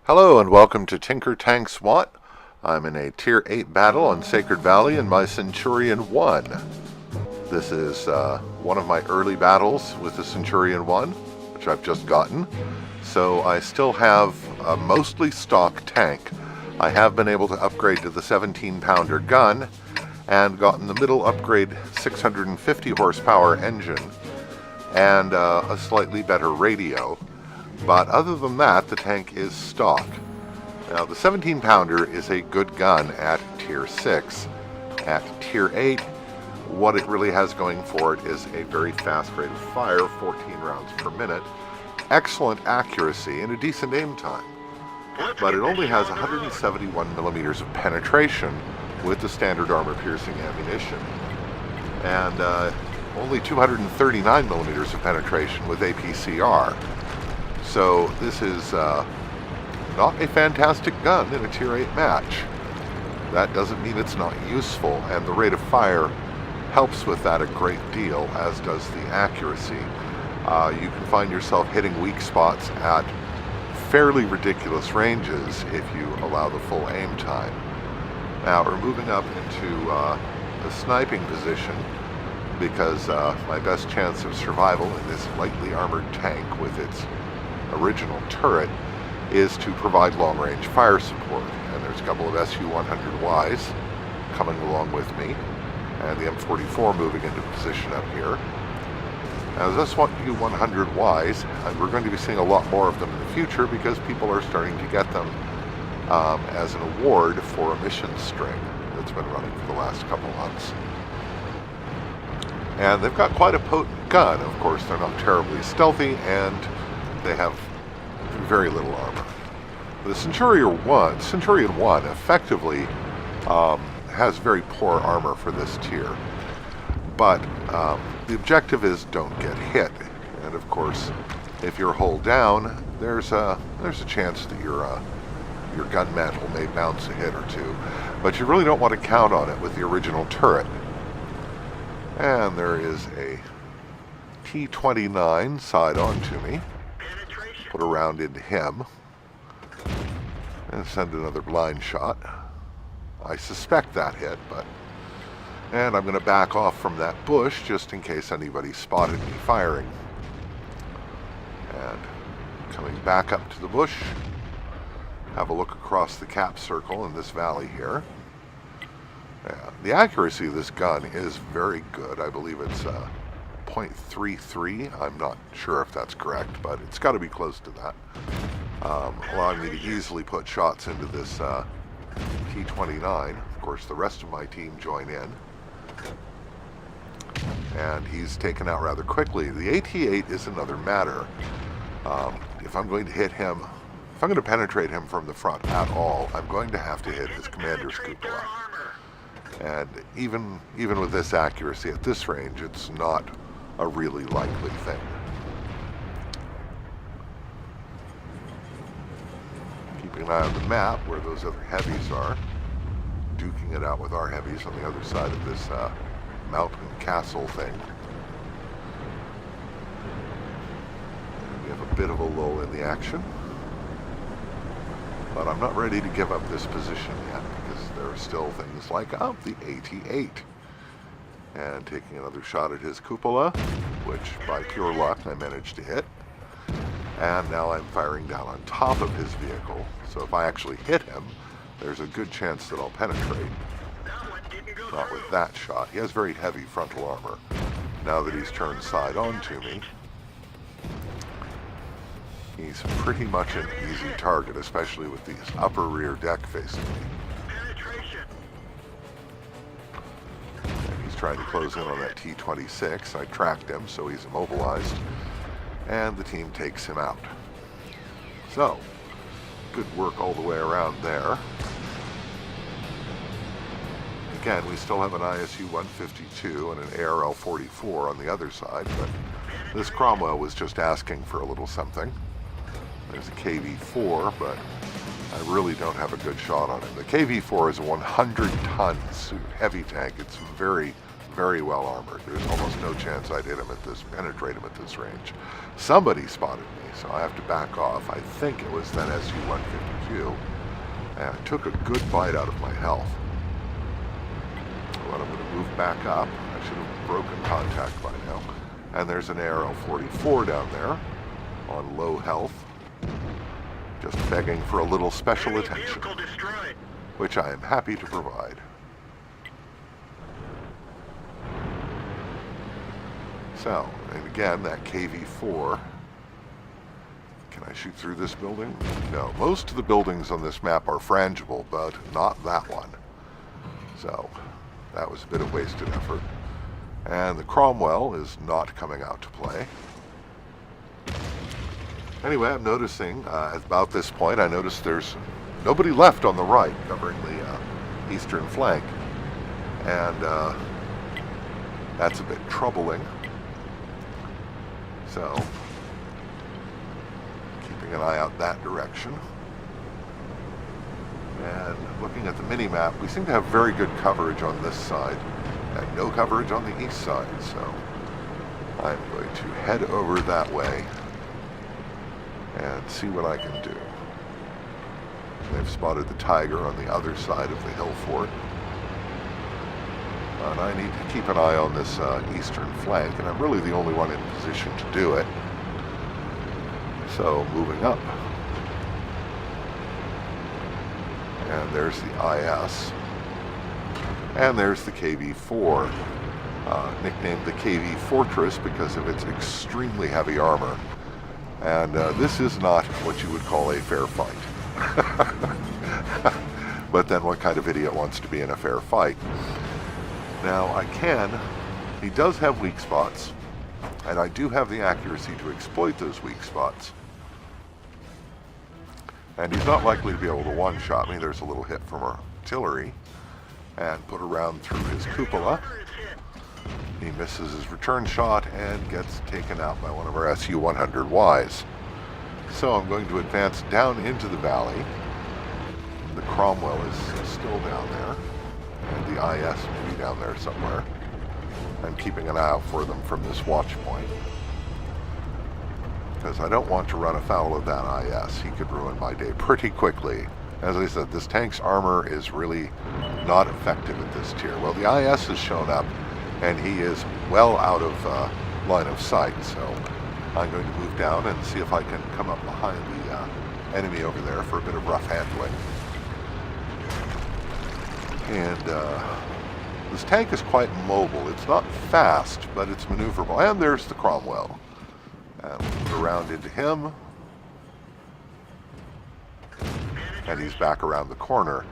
Hello and welcome to TinkerTanks-WoT. I'm in a Tier 8 battle on Sacred Valley in my Centurian 1. This is one of my early battles with the Centurian 1, which I've just gotten. So I still have a mostly stock tank. I have been able to upgrade to the 17-pounder gun and gotten the middle upgrade 650 horsepower engine and a slightly better radio. But other than that, the tank is stock. Now, the 17-pounder is a good gun at Tier 6. At Tier 8, what it really has going for it is a very fast rate of fire, 14 rounds per minute, excellent accuracy, and a decent aim time. But it only has 171 millimeters of penetration with the standard armor-piercing ammunition, and only 239 millimeters of penetration with APCR. So this is not a fantastic gun in a Tier 8 match. That doesn't mean it's not useful, and the rate of fire helps with that a great deal, as does the accuracy. You can find yourself hitting weak spots at fairly ridiculous ranges if you allow the full aim time. Now we're moving up into the sniping position, because my best chance of survival in this lightly armored tank with its original turret is to provide long-range fire support, and there's a couple of SU-100Ys coming along with me, and the M44 moving into position up here. Now, this SU-100Ys, and we're going to be seeing a lot more of them in the future because people are starting to get them as an award for a mission string that's been running for the last couple months. And they've got quite a potent gun. Of course, they're not terribly stealthy, and they have very little armor. The Centurion 1 effectively has very poor armor for this tier, but the objective is don't get hit. And of course, if you're hull down, there's a chance that your gun mantle may bounce a hit or two, but you really don't want to count on it with the original turret. And there is a T-29 side on to me. Put a round into him and send another blind shot. I suspect that hit, and I'm going to back off from that bush just in case anybody spotted me firing. And coming back up to the bush, have a look across the cap circle in this valley here. The accuracy of this gun is very good. I believe it's .33. I'm not sure if that's correct, but it's got to be close to that, allowing me to easily put shots into this T-29. Of course, the rest of my team join in, and he's taken out rather quickly. The AT-8 is another matter. If I'm going to hit him, if I'm going to penetrate him from the front at all, I'm going to have to hit his commander's cupola. And even with this accuracy at this range, it's not a really likely thing. Keeping an eye on the map where those other heavies are, duking it out with our heavies on the other side of this mountain castle thing. And we have a bit of a lull in the action, but I'm not ready to give up this position yet, because there are still things like the AT-8. And taking another shot at his cupola, which by pure luck I managed to hit. And now I'm firing down on top of his vehicle, so if I actually hit him, there's a good chance that I'll penetrate. Not with that shot. He has very heavy frontal armor. Now that he's turned side on to me, he's pretty much an easy target, especially with these upper rear deck facing me. Trying to close in on that T-26. I tracked him, so he's immobilized, and the team takes him out. So, good work all the way around there. Again, we still have an ISU-152 and an ARL-44 on the other side, but this Cromwell was just asking for a little something. There's a KV-4, but I really don't have a good shot on him. The KV-4 is a 100-ton heavy tank. It's very, very well armored. There's almost no chance I'd penetrate him at this range. Somebody spotted me, so I have to back off. I think it was that SU-150Q, and it took a good bite out of my health. But I'm going to move back up. I should have broken contact by now. And there's an AR-44 down there on low health, just begging for a little special attention, which I am happy to provide. So, and again, that KV-4. Can I shoot through this building? No. Most of the buildings on this map are frangible, but not that one. So, that was a bit of wasted effort. And the Cromwell is not coming out to play. Anyway, I'm noticing, at about this point, I noticed there's nobody left on the right covering the eastern flank. And that's a bit troubling. So, keeping an eye out that direction. And looking at the mini-map, we seem to have very good coverage on this side and no coverage on the east side, so I'm going to head over that way and see what I can do. They've spotted the Tiger on the other side of the hill fort. And I need to keep an eye on this eastern flank, and I'm really the only one in position to do it. So, moving up. And there's the IS. And there's the KV-4, nicknamed the KV Fortress because of its extremely heavy armor. And this is not what you would call a fair fight. But then what kind of idiot wants to be in a fair fight? Now, he does have weak spots, and I do have the accuracy to exploit those weak spots. And he's not likely to be able to one-shot me. There's a little hit from artillery, and put a round through his cupola. He misses his return shot and gets taken out by one of our SU-100Ys. So I'm going to advance down into the valley. The Cromwell is still down there. And the IS may be down there somewhere. I'm keeping an eye out for them from this watch point, because I don't want to run afoul of that IS. He could ruin my day pretty quickly. As I said, this tank's armor is really not effective at this tier. Well, the IS has shown up, and he is well out of line of sight, so I'm going to move down and see if I can come up behind the enemy over there for a bit of rough handling. And this tank is quite mobile. It's not fast, but it's maneuverable. And there's the Cromwell. And we'll put around into him. And he's back around the corner.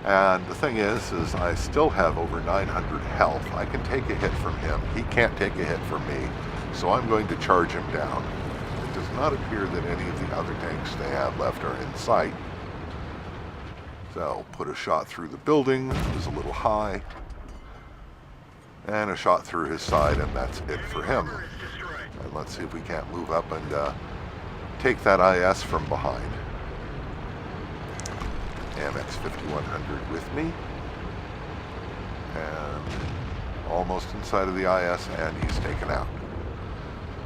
And the thing is I still have over 900 health. I can take a hit from him. He can't take a hit from me. So I'm going to charge him down. It does not appear that any of the other tanks they have left are in sight. So, put a shot through the building. It was a little high. And a shot through his side, and that's it for him. And let's see if we can't move up and take that IS from behind. MX 5100 with me. And almost inside of the IS, and he's taken out.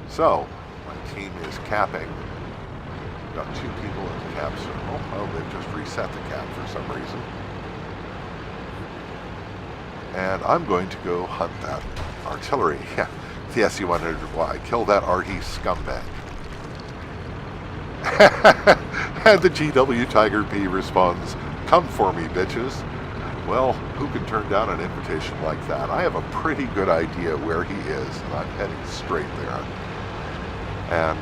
So, my team is capping. Got two people in the cap circle. Oh, they've just reset the cap for some reason. And I'm going to go hunt that artillery. Yeah, the SU-100Y. Kill that RT scumbag. And the GW Tiger P responds, "Come for me, bitches." Well, who can turn down an invitation like that? I have a pretty good idea where he is, and I'm heading straight there. And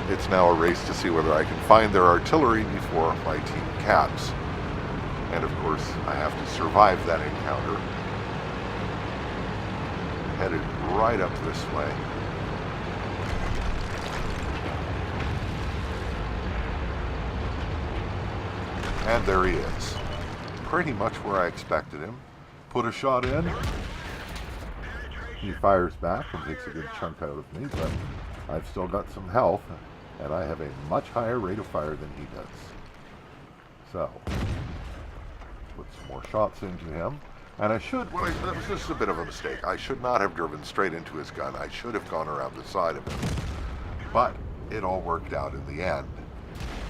it's now a race to see whether I can find their artillery before my team caps. And of course, I have to survive that encounter. Headed right up this way. And there he is. Pretty much where I expected him. Put a shot in. He fires back and takes a good chunk out of me, but I've still got some health, and I have a much higher rate of fire than he does. So, put some more shots into him. And I should, this is a bit of a mistake. I should not have driven straight into his gun. I should have gone around the side of him. But it all worked out in the end.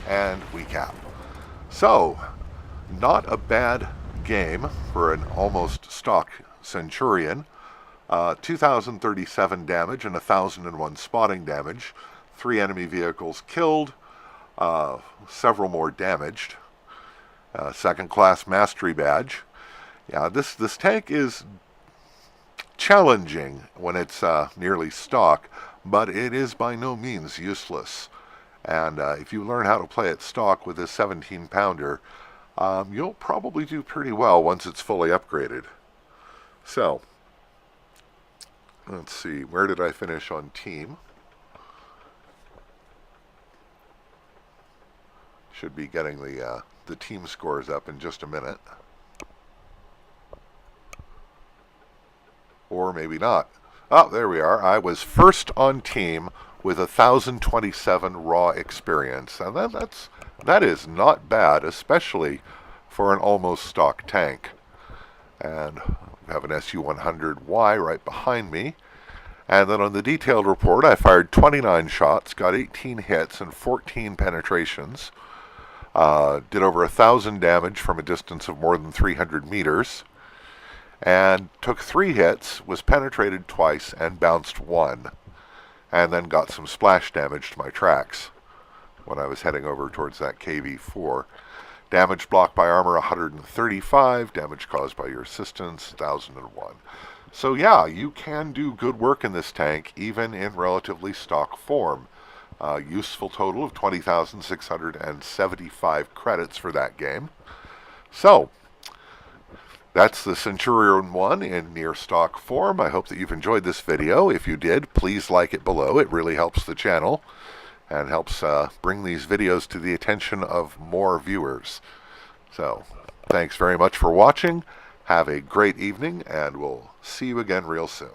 And we cap. So, not a bad game for an almost stock Centurion. 2,037 damage and 1,001 spotting damage. 3 enemy vehicles killed, several more damaged. Second class mastery badge. Yeah, this tank is challenging when it's nearly stock, but it is by no means useless. And if you learn how to play it stock with this 17-pounder, you'll probably do pretty well once it's fully upgraded. So, let's see, where did I finish on team? Should be getting the team scores up in just a minute. Or maybe not. Oh, there we are. I was first on team with 1,027 raw experience. And that is not bad, especially for an almost stock tank. And we have an SU-100Y right behind me. And then on the detailed report, I fired 29 shots, got 18 hits and 14 penetrations. Did over 1,000 damage from a distance of more than 300 meters. And took 3 hits, was penetrated twice, and bounced 1. And then got some splash damage to my tracks when I was heading over towards that KV-4. Damage blocked by armor 135, damage caused by your assistance 1,001. So yeah, you can do good work in this tank, even in relatively stock form. Useful total of 20,675 credits for that game. So, that's the Centurion 1 in near stock form. I hope that you've enjoyed this video. If you did, please like it below. It really helps the channel and helps bring these videos to the attention of more viewers. So, thanks very much for watching. Have a great evening, and we'll see you again real soon.